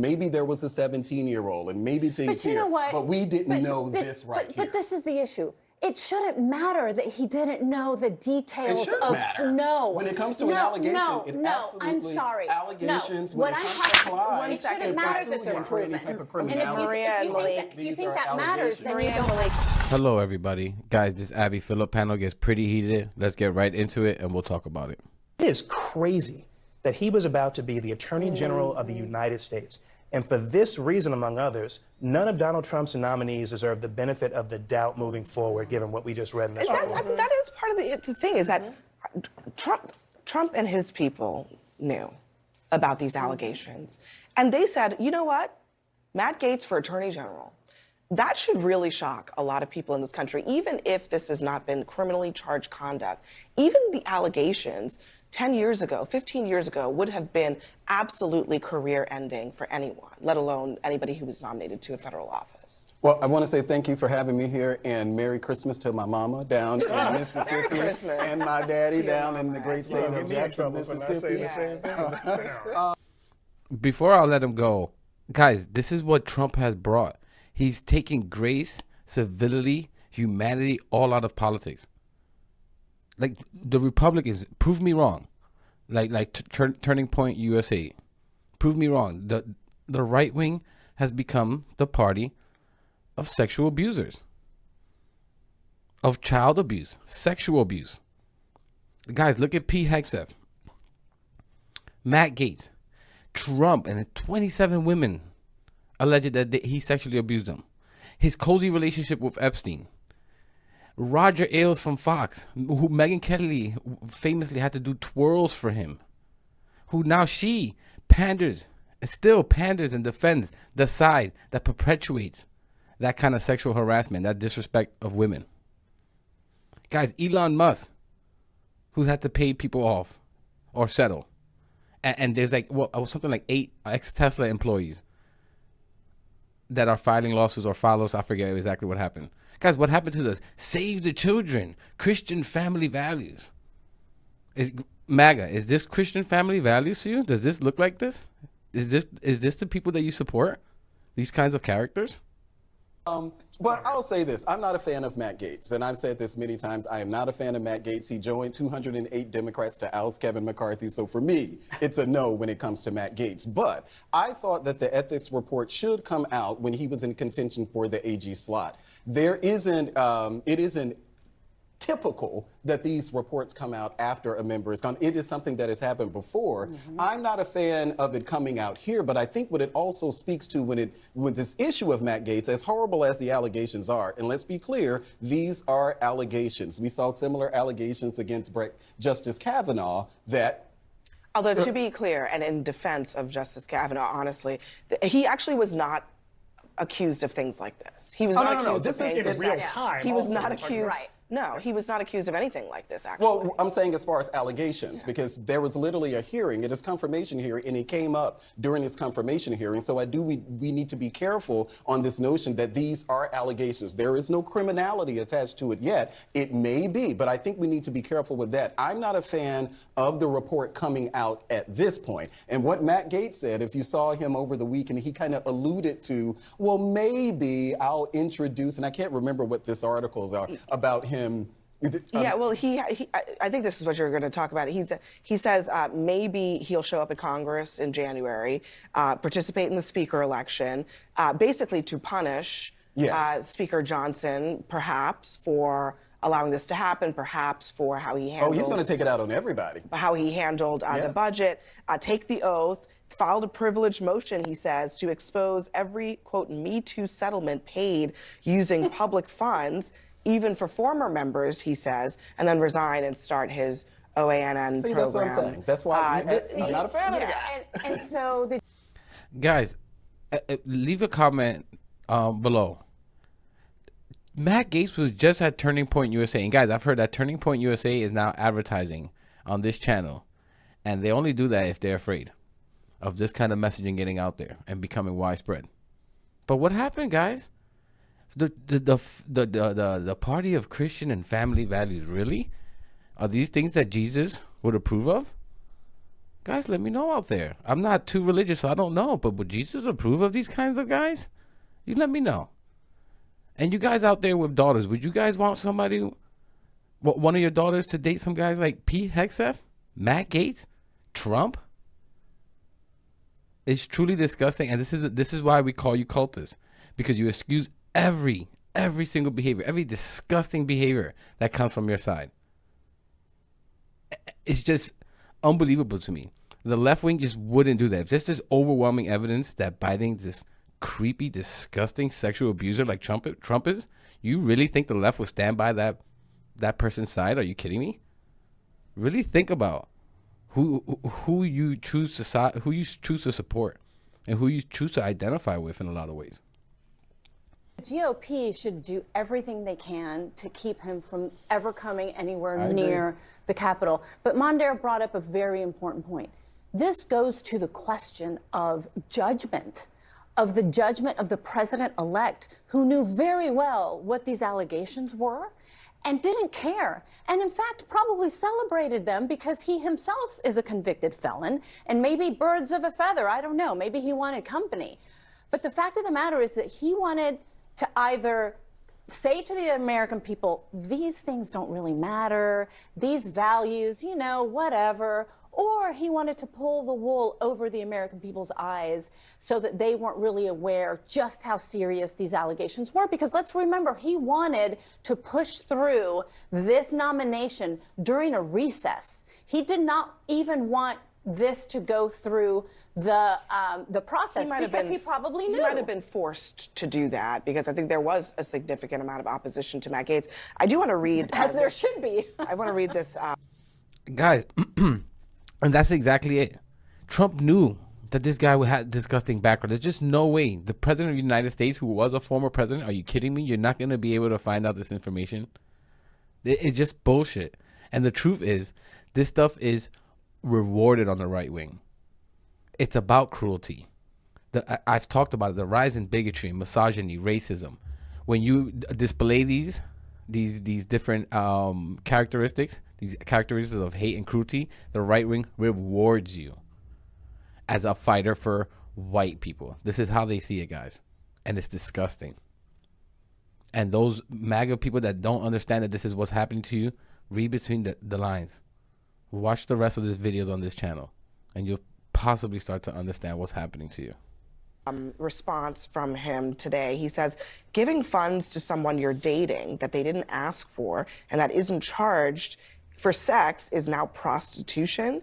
Maybe there was a 17-year-old, and maybe things But you know what? but we didn't know this right here. But this is the issue. It shouldn't matter that he didn't know the details It shouldn't matter. No. When it comes to an allegation, I'm sorry. Allegations, What when I'm it comes talking to about, crime, it shouldn't matter that they're for any proven. type of And criminality. if you think that matters, then you don't. Hello, everybody. Guys, this Abby Phillip panel gets pretty heated. Let's get right into it, and we'll talk about it. It is crazy that he was about to be the Attorney General of the United States. And for this reason, among others, none of Donald Trump's nominees deserve the benefit of the doubt moving forward, given what we just read in this article. That is part of the thing, is that Trump and his people knew about these allegations. And they said, you know what? Matt Gaetz for Attorney General. That should really shock a lot of people in this country, even if this has not been criminally charged conduct. Even the allegations 10 years ago, 15 years ago, would have been absolutely career-ending for anyone, let alone anybody who was nominated to a federal office. Well, I want to say thank you for having me here, and Merry Christmas to my mama down in Mississippi, and my daddy down in the great state of Jackson, Mississippi. Before I let him go, guys, this is what Trump has brought. He's taking grace, civility, humanity all out of politics. Like the Republicans, prove me wrong. Turning Point USA, prove me wrong. The right wing has become the party of sexual abusers, of child abuse, sexual abuse. Guys, look at Pete Hegseth, Matt Gaetz, Trump, and 27 women alleged that he sexually abused them. His cozy relationship with Epstein. Roger Ailes from Fox, who Megyn Kelly famously had to do twirls for him, who now she panders, still panders and defends the side that perpetuates that kind of sexual harassment, that disrespect of women. Guys, Elon Musk, who's had to pay people off or settle. And there's something like 8 ex-Tesla employees that are filing lawsuits or follows. I forget exactly what happened. Guys, what happened to the Save the Children, Christian family values? Is this Christian family values to you? Does this look like this? Is this the people that you support? These kinds of characters? But I'll say this. I'm not a fan of Matt Gaetz, and I've said this many times. I am not a fan of Matt Gaetz. He joined 208 Democrats to oust Kevin McCarthy. So for me, it's a no when it comes to Matt Gaetz. But I thought that the ethics report should come out when he was in contention for the AG slot. It isn't typical that these reports come out after a member is gone. It is something that has happened before. I'm not a fan of it coming out here, but I think what it also speaks to with this issue of Matt Gaetz, as horrible as the allegations are, and let's be clear, these are allegations. We saw similar allegations against Justice Kavanaugh that Although to be clear, and in defense of Justice Kavanaugh, honestly, he actually was not accused of things like this. He was not accused This of is in real time. He was also, not accused. Right. No, he was not accused of anything like this, actually. Well, I'm saying as far as allegations, because there was literally a hearing, it is confirmation hearing, and it came up during this confirmation hearing. So we need to be careful on this notion that these are allegations. There is no criminality attached to it yet. It may be, but I think we need to be careful with that. I'm not a fan of the report coming out at this point. And what Matt Gaetz said, if you saw him over the weekend, he kind of alluded to, well, maybe I'll introduce, and I can't remember what this articles are about him. Yeah, well, I think this is what you're going to talk about. He says maybe he'll show up at Congress in January, participate in the speaker election, basically to punish Speaker Johnson, perhaps for allowing this to happen, perhaps for how he handled. Oh, he's going to take it out on everybody. How he handled the budget, take the oath. Filed a privileged motion, he says, to expose every, quote, Me Too settlement paid using public funds, even for former members, he says, and then resign and start his OANN program. That's what I'm saying. That's why I'm not a fan of that. And so Guys, leave a comment below. Matt Gaetz was just at Turning Point USA. And guys, I've heard that Turning Point USA is now advertising on this channel. And they only do that if they're afraid of this kind of messaging getting out there and becoming widespread. But what happened, guys? The party of Christian and family values, really? Are these things that Jesus would approve of? Guys, let me know out there. I'm not too religious, so I don't know. But would Jesus approve of these kinds of guys? You let me know. And you guys out there with daughters, would you guys want somebody, one of your daughters, to date some guys like Pete Hegseth, Matt Gaetz, Trump? It's truly disgusting, and this is why we call you cultists, because you excuse every single behavior, every disgusting behavior that comes from your side. It's just unbelievable to me. The left wing just wouldn't do that. If there's this overwhelming evidence that Biden's this creepy, disgusting sexual abuser like Trump is, you really think the left would stand by that person's side? Are you kidding me? Really think about who you choose to support and who you choose to identify with in a lot of ways. The GOP should do everything they can to keep him from ever coming anywhere near the Capitol. But Mondaire brought up a very important point. This goes to the question of judgment, of the judgment of the president-elect, who knew very well what these allegations were and didn't care, and in fact probably celebrated them because he himself is a convicted felon, and maybe birds of a feather, I don't know, maybe he wanted company. But the fact of the matter is that he wanted to either say to the American people, these things don't really matter, these values, you know, whatever, or he wanted to pull the wool over the American people's eyes so that they weren't really aware just how serious these allegations were. Because let's remember, he wanted to push through this nomination during a recess. He did not even want this to go through the process because he probably knew. He might have been forced to do that because I think there was a significant amount of opposition to Matt Gaetz. I do want to read... As there should be. I want to read this... Guys, and that's exactly it. Trump knew that this guy had disgusting background. There's just no way. The president of the United States, who was a former president, are you kidding me? You're not going to be able to find out this information. It's just bullshit. And the truth is, this stuff is rewarded on the right wing. It's about cruelty. I've talked about it, the rise in bigotry, misogyny, racism. When you display these different characteristics, these characteristics of hate and cruelty, the right wing rewards you as a fighter for white people. This is how they see it, guys. And it's disgusting. And those MAGA people that don't understand that this is what's happening to you, read between the lines. Watch the rest of these videos on this channel, and you'll possibly start to understand what's happening to you. Response from him today. He says, giving funds to someone you're dating that they didn't ask for and that isn't charged for sex is now prostitution.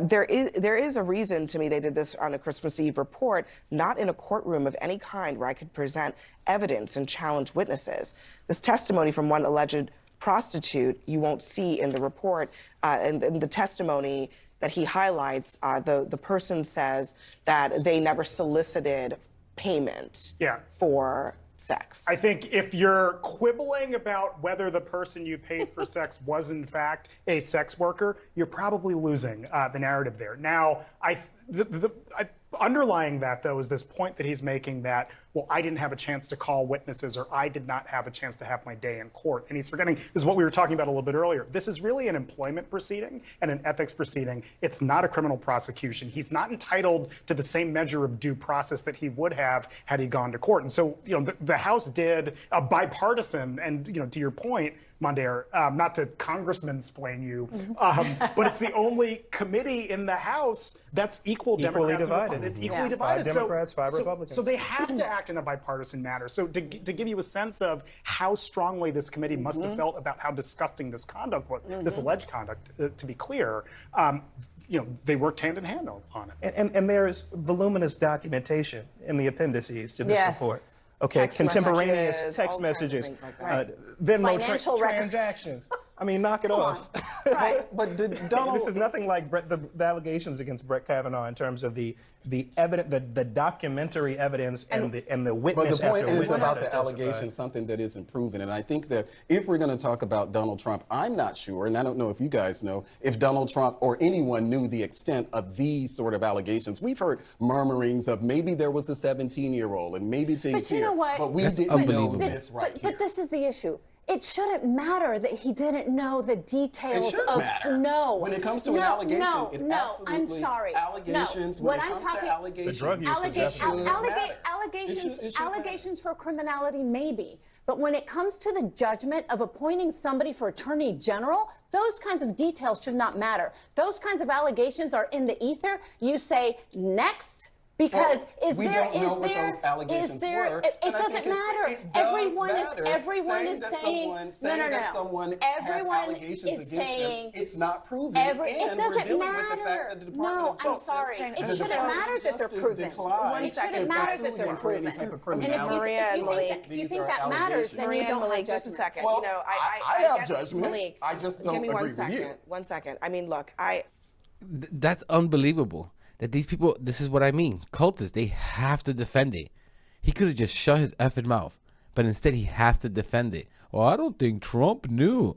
There is a reason to me they did this on a Christmas Eve report, not in a courtroom of any kind where I could present evidence and challenge witnesses. This testimony from one alleged prostitute you won't see in the report, and the testimony that he highlights, the person says that they never solicited payment for sex. I think if you're quibbling about whether the person you paid for sex was in fact a sex worker, you're probably losing the narrative there. Now, underlying that, though, is this point that he's making that, well, I didn't have a chance to call witnesses or I did not have a chance to have my day in court. And he's forgetting, this is what we were talking about a little bit earlier. This is really an employment proceeding and an ethics proceeding. It's not a criminal prosecution. He's not entitled to the same measure of due process that he would have had he gone to court. And so, you know, the House did a bipartisan, and, you know, to your point, Mondaire, not to congressman-splain you, but it's the only committee in the House that's equally divided. It's equally divided. 5 Democrats, 5 Republicans. So they have to act in a bipartisan manner. So to give you a sense of how strongly this committee must have felt about how disgusting this conduct was, this alleged conduct, to be clear, you know, they worked hand in hand on it. And there's voluminous documentation in the appendices to this report. Okay, contemporaneous text messages, Venmo transactions. I mean, knock it off. But did Donald? This is nothing like the allegations against Brett Kavanaugh in terms of the documentary evidence and the witness. But the point after is witness about that the allegations, something that isn't proven. And I think that if we're going to talk about Donald Trump, I'm not sure, and I don't know if you guys know, if Donald Trump or anyone knew the extent of these sort of allegations. We've heard murmurings of maybe there was a 17-year-old and maybe things But you know what? But we didn't know this right here. But this is the issue. It shouldn't matter that he didn't know the details shouldn't of matter. no. When it comes to an allegation, it I'm absolutely- sorry. allegations, No. when What it I'm comes to talking allegations, The drug use was definitely- allegations should allegations for criminality maybe. But when it comes to the judgment of appointing somebody for attorney general, those kinds of details should not matter. Those kinds of allegations are in the ether. You say next. Because we don't know what those allegations were, it and I doesn't think it's- matter. it does Everyone matter. is that saying saying no. that someone has Everyone allegations is against saying them, it's not proven, it and we're doesn't dealing matter. with the fact that the Department No, of I'm Justice, sorry. the It shouldn't Department matter of that they're Justice proven. declined It shouldn't to matter that they're pursue for any type proven. of And criminality. Maria and Malik, if you These think are that matters, then you Maria and don't have Malik, just a judgment. second. Well, you know, I have get judgment. Malik, I just don't give me one agree with second. you. 1 second. I mean, look, That's unbelievable. That these people, this is what I mean, cultists, they have to defend it. He could have just shut his effing mouth, but instead he has to defend it. Oh, I don't think Trump knew.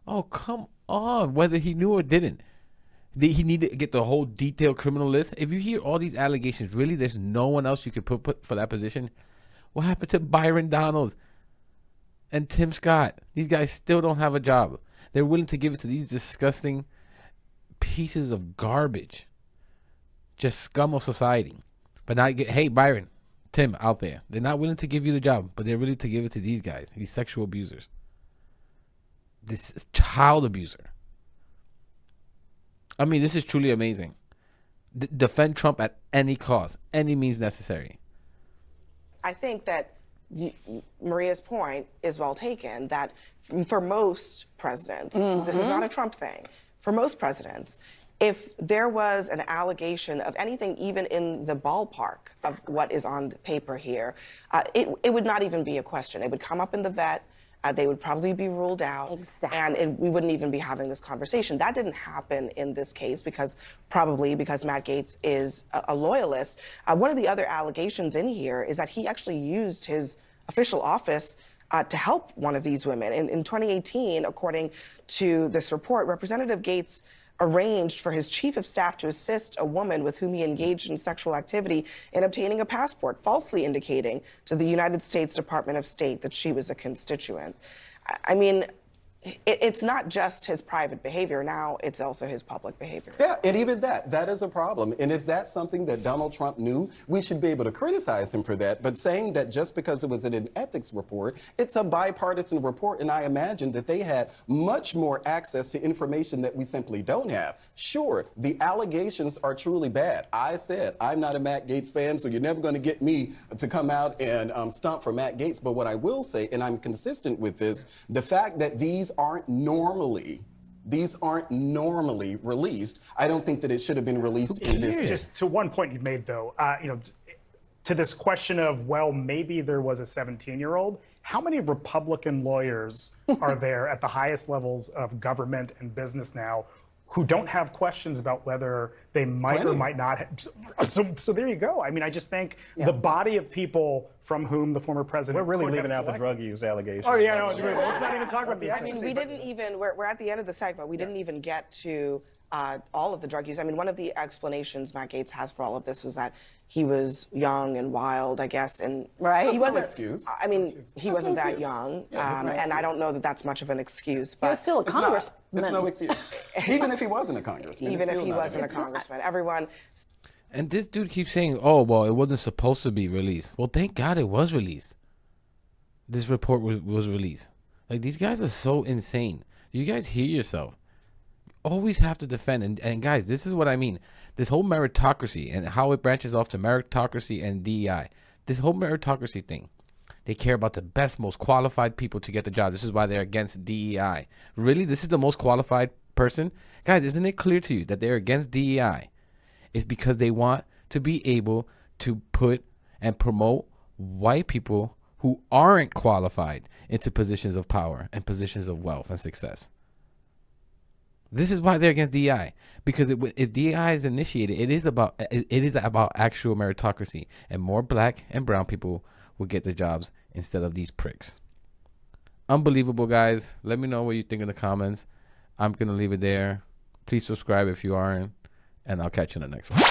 Oh, come on, whether he knew or didn't. He needed to get the whole detailed criminal list. If you hear all these allegations, really there's no one else you could put for that position. What happened to Byron Donalds and Tim Scott? These guys still don't have a job. They're willing to give it to these disgusting pieces of garbage. Just scum of society. But not get, hey, Byron, Tim out there. They're not willing to give you the job, but they're willing to give it to these guys, these sexual abusers. This is child abuser. I mean, this is truly amazing. Defend Trump at any cost, any means necessary. I think that Maria's point is well taken, that for most presidents, this is not a Trump thing, for most presidents, if there was an allegation of anything even in the ballpark of what is on the paper here, it would not even be a question. It would come up in the vet. They would probably be ruled out. Exactly. And we wouldn't even be having this conversation. That didn't happen in this case probably because Matt Gaetz is a loyalist. One of the other allegations in here is that he actually used his official office to help one of these women. In 2018, according to this report, Representative Gaetz arranged for his chief of staff to assist a woman with whom he engaged in sexual activity in obtaining a passport, falsely indicating to the United States Department of State that she was a constituent. I mean, it's not just his private behavior now, it's also his public behavior. Yeah, and even that is a problem. And if that's something that Donald Trump knew, we should be able to criticize him for that. But saying that just because it was in an ethics report, it's a bipartisan report, and I imagine that they had much more access to information that we simply don't have. Sure, the allegations are truly bad. I said, I'm not a Matt Gaetz fan, so you're never going to get me to come out and stump for Matt Gaetz. But what I will say, and I'm consistent with this, the fact that these aren't normally released. I don't think that it should have been released in this case. Just to one point you made, though, to this question of, well, maybe there was a 17-year-old. How many Republican lawyers are there at the highest levels of government and business now who don't have questions about whether they might or might not have? So there you go. I mean, I just think the body of people from whom the former president We're really could have leaving out the selected- drug use allegations. Oh, yeah, no, let's not even talk about the I mean, we didn't even, we're at the end of the segment, we didn't even get to all of the drug use. I mean, one of the explanations Matt Gaetz has for all of this was that he was young and wild, I guess, and Right. he That's no wasn't. excuse. I mean, he That's wasn't no that excuse. young, Yeah, that's no and I don't excuse. know that that's much of an excuse. He But was still a It's not. congressman. It's no excuse. Even if he wasn't a congressman. even it's if still he not wasn't a excuse. congressman, everyone. And this dude keeps saying, oh, well, it wasn't supposed to be released. Well, thank God it was released. This report was released. Like, these guys are so insane. You guys hear yourself. Always have to defend. And guys, this is what I mean. This whole meritocracy and how it branches off to meritocracy and DEI. This whole meritocracy thing. They care about the best, most qualified people to get the job. This is why they're against DEI. Really? This is the most qualified person? Guys, isn't it clear to you that they're against DEI? It's because they want to be able to put and promote white people who aren't qualified into positions of power and positions of wealth and success. This is why they're against DEI, because if DEI is initiated, it is about actual meritocracy, and more black and brown people will get the jobs instead of these pricks. Unbelievable, guys. Let me know what you think in the comments. I'm gonna leave it there. Please subscribe if you aren't, and I'll catch you in the next one.